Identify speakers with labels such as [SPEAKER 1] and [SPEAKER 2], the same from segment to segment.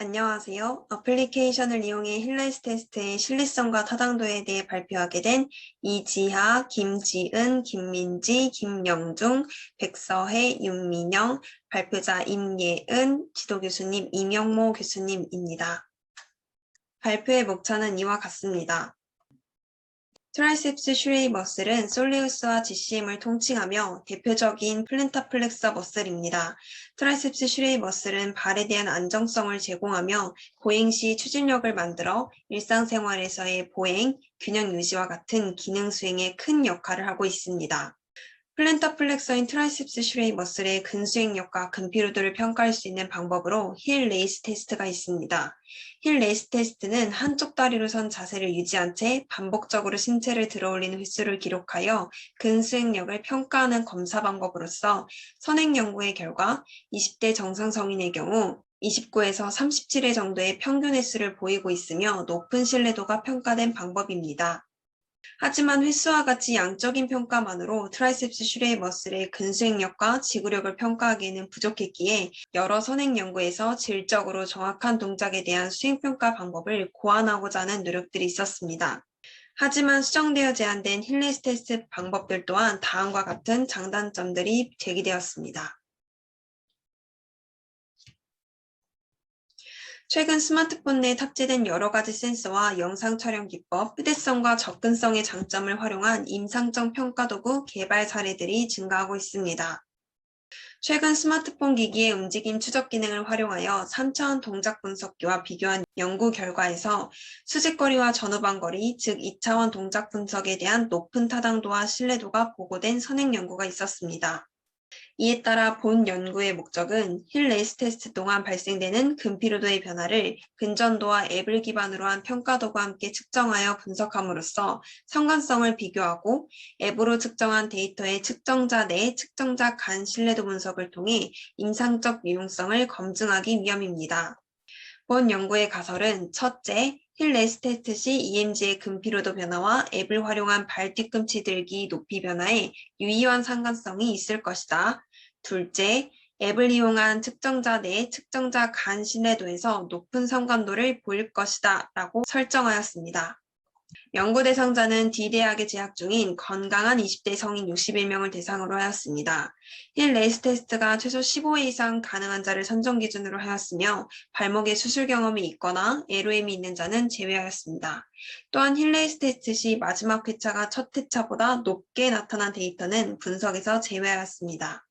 [SPEAKER 1] 안녕하세요. 어플리케이션을 이용해 힐레스 테스트의 신뢰성과 타당도에 대해 발표하게 된 이지하, 김지은, 김민지, 김영중, 백서혜, 윤민영, 발표자 임예은, 지도교수님 임영모 교수님입니다. 발표의 목차는 이와 같습니다. 트라이셉스 슈레이 머슬은 솔레우스와 GCM을 통칭하며 대표적인 플랜타플렉서 머슬입니다. 트라이셉스 슈레이 머슬은 발에 대한 안정성을 제공하며 보행 시 추진력을 만들어 일상생활에서의 보행, 균형 유지와 같은 기능 수행에 큰 역할을 하고 있습니다. 플랜타플렉서인 트라이셉스 슈레이 머슬의 근수행력과 근피로도를 평가할 수 있는 방법으로 힐 레이스 테스트가 있습니다. 힐 레이스 테스트는 한쪽 다리로 선 자세를 유지한 채 반복적으로 신체를 들어올리는 횟수를 기록하여 근수행력을 평가하는 검사 방법으로서 선행 연구의 결과 20대 정상 성인의 경우 29에서 37회 정도의 평균 횟수를 보이고 있으며 높은 신뢰도가 평가된 방법입니다. 하지만 횟수와 같이 양적인 평가만으로 트라이셉스 슈레이 머슬의 근수행력과 지구력을 평가하기에는 부족했기에 여러 선행 연구에서 질적으로 정확한 동작에 대한 수행평가 방법을 고안하고자 하는 노력들이 있었습니다. 하지만 수정되어 제한된 힐레스 테스트 방법들 또한 다음과 같은 장단점들이 제기되었습니다. 최근 스마트폰 내에 탑재된 여러 가지 센서와 영상 촬영 기법, 휴대성과 접근성의 장점을 활용한 임상적 평가 도구 개발 사례들이 증가하고 있습니다. 최근 스마트폰 기기의 움직임 추적 기능을 활용하여 3차원 동작 분석기와 비교한 연구 결과에서 수직거리와 전후방거리, 즉 2차원 동작 분석에 대한 높은 타당도와 신뢰도가 보고된 선행 연구가 있었습니다. 이에 따라 본 연구의 목적은 힐 레이스 테스트 동안 발생되는 근피로도의 변화를 근전도와 앱을 기반으로 한 평가도구와 함께 측정하여 분석함으로써 상관성을 비교하고 앱으로 측정한 데이터의 측정자 내 측정자 간 신뢰도 분석을 통해 임상적 유용성을 검증하기 위함입니다. 본 연구의 가설은 첫째, 힐 레이스 테스트 시 EMG의 근피로도 변화와 앱을 활용한 발 뒤꿈치 들기 높이 변화에 유의한 상관성이 있을 것이다. 둘째, 앱을 이용한 측정자 내 측정자 간 신뢰도에서 높은 상관도를 보일 것이다 라고 설정하였습니다. 연구 대상자는 D대학에 재학 중인 건강한 20대 성인 61명을 대상으로 하였습니다. 힐 레이스 테스트가 최소 15회 이상 가능한 자를 선정 기준으로 하였으며 발목에 수술 경험이 있거나 LOM이 있는 자는 제외하였습니다. 또한 힐 레이스 테스트 시 마지막 회차가 첫 회차보다 높게 나타난 데이터는 분석에서 제외하였습니다.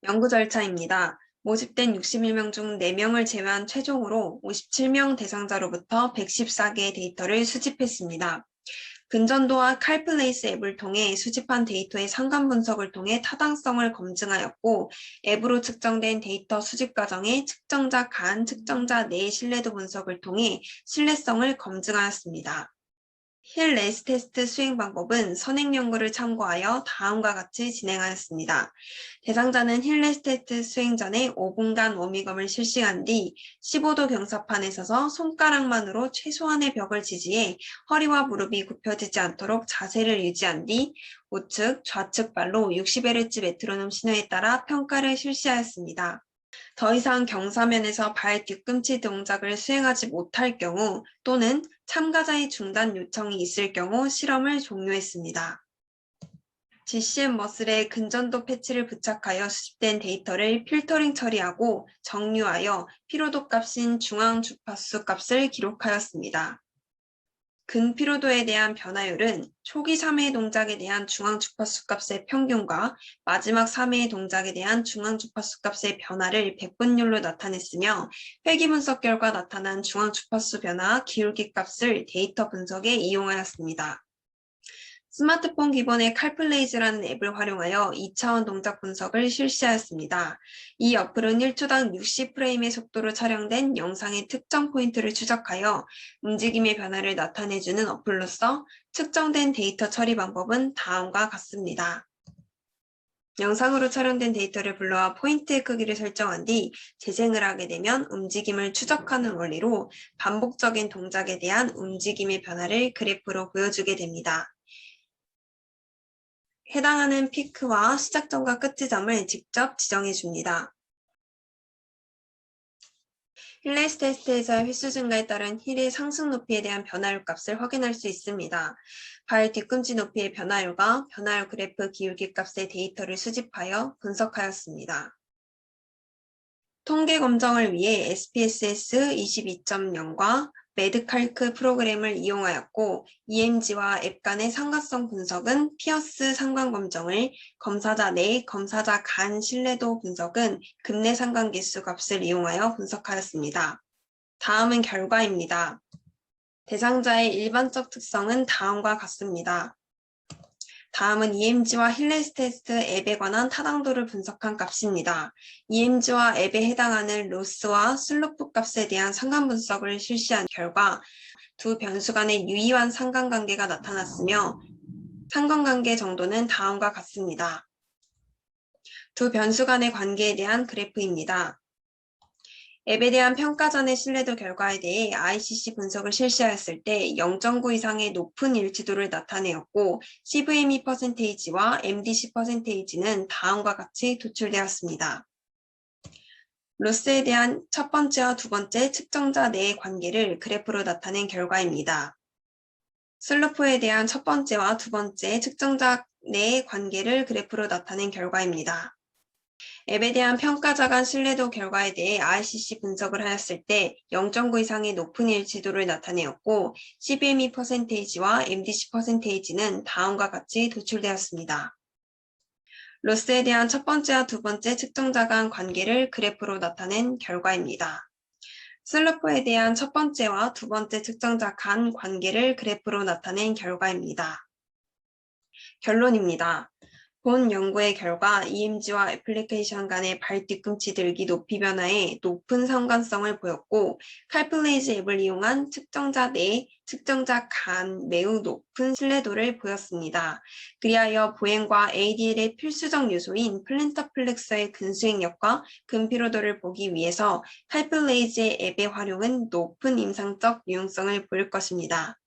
[SPEAKER 1] 연구 절차입니다. 모집된 61명 중 4명을 제외한 최종으로 57명 대상자로부터 114개의 데이터를 수집했습니다. 근전도와 칼플레이스 앱을 통해 수집한 데이터의 상관 분석을 통해 타당성을 검증하였고, 앱으로 측정된 데이터 수집 과정의 측정자 간, 측정자 내 신뢰도 분석을 통해 신뢰성을 검증하였습니다. 힐 레이스 테스트 수행 방법은 선행 연구를 참고하여 다음과 같이 진행하였습니다. 대상자는 힐 레이스 테스트 수행 전에 5분간 워밍업을 실시한 뒤 15도 경사판에 서서 손가락만으로 최소한의 벽을 지지해 허리와 무릎이 굽혀지지 않도록 자세를 유지한 뒤 우측, 좌측 발로 60Hz 메트로놈 신호에 따라 평가를 실시하였습니다. 더 이상 경사면에서 발 뒤꿈치 동작을 수행하지 못할 경우 또는 참가자의 중단 요청이 있을 경우 실험을 종료했습니다. GCM 머슬에 근전도 패치를 부착하여 수집된 데이터를 필터링 처리하고 정류하여 피로도 값인 중앙 주파수 값을 기록하였습니다. 근피로도에 대한 변화율은 초기 3회 동작에 대한 중앙주파수 값의 평균과 마지막 3회 동작에 대한 중앙주파수 값의 변화를 백분율로 나타냈으며 회귀 분석 결과 나타난 중앙주파수 변화 기울기 값을 데이터 분석에 이용하였습니다. 스마트폰 기본의 칼플레이즈라는 앱을 활용하여 2차원 동작 분석을 실시하였습니다. 이 어플은 1초당 60프레임의 속도로 촬영된 영상의 특정 포인트를 추적하여 움직임의 변화를 나타내주는 어플로서 측정된 데이터 처리 방법은 다음과 같습니다. 영상으로 촬영된 데이터를 불러와 포인트의 크기를 설정한 뒤 재생을 하게 되면 움직임을 추적하는 원리로 반복적인 동작에 대한 움직임의 변화를 그래프로 보여주게 됩니다. 해당하는 피크와 시작점과 끝 지점을 직접 지정해 줍니다. 힐레스 테스트에서 휘수 증가에 따른 힐의 상승 높이에 대한 변화율 값을 확인할 수 있습니다. 발 뒤꿈치 높이의 변화율과 변화율 그래프 기울기 값의 데이터를 수집하여 분석하였습니다. 통계 검정을 위해 SPSS 22.0과 매드칼크 프로그램을 이용하였고 EMG와 앱 간의 상관성 분석은 피어스 상관검정을, 검사자 내, 검사자 간 신뢰도 분석은 급내 상관계수 값을 이용하여 분석하였습니다. 다음은 결과입니다. 대상자의 일반적 특성은 다음과 같습니다. 다음은 EMG와 힐레스 테스트 앱에 관한 타당도를 분석한 값입니다. EMG와 앱에 해당하는 로스와 슬로프 값에 대한 상관 분석을 실시한 결과 두 변수 간의 유의한 상관관계가 나타났으며 상관관계 정도는 다음과 같습니다. 두 변수 간의 관계에 대한 그래프입니다. 앱에 대한 평가전의 신뢰도 결과에 대해 ICC 분석을 실시하였을 때 0.9 이상의 높은 일치도를 나타내었고 CVME %와 MDC %는 다음과 같이 도출되었습니다. 로스에 대한 첫 번째와 두 번째 측정자 내의 관계를 그래프로 나타낸 결과입니다. 슬로프에 대한 첫 번째와 두 번째 측정자 내의 관계를 그래프로 나타낸 결과입니다. 앱에 대한 평가자 간 신뢰도 결과에 대해 ICC 분석을 하였을 때 0.9 이상의 높은 일치도를 나타내었고 CVME %와 MDC %는 다음과 같이 도출되었습니다. 로스에 대한 첫 번째와 두 번째 측정자 간 관계를 그래프로 나타낸 결과입니다. 슬로프에 대한 첫 번째와 두 번째 측정자 간 관계를 그래프로 나타낸 결과입니다. 결론입니다. 본 연구의 결과 EMG와 애플리케이션 간의 발 뒤꿈치 들기 높이 변화에 높은 상관성을 보였고 칼플레이즈 앱을 이용한 측정자 내, 측정자 간 매우 높은 신뢰도를 보였습니다. 그리하여 보행과 ADL의 필수적 요소인 플랜터 플렉서의 근수행력과 근피로도를 보기 위해서 칼플레이즈의 앱의 활용은 높은 임상적 유용성을 보일 것입니다.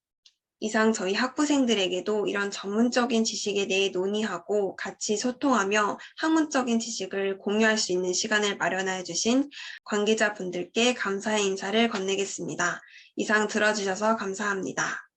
[SPEAKER 1] 이상 저희 학부생들에게도 이런 전문적인 지식에 대해 논의하고 같이 소통하며 학문적인 지식을 공유할 수 있는 시간을 마련하여 주신 관계자분들께 감사의 인사를 건네겠습니다. 이상 들어주셔서 감사합니다.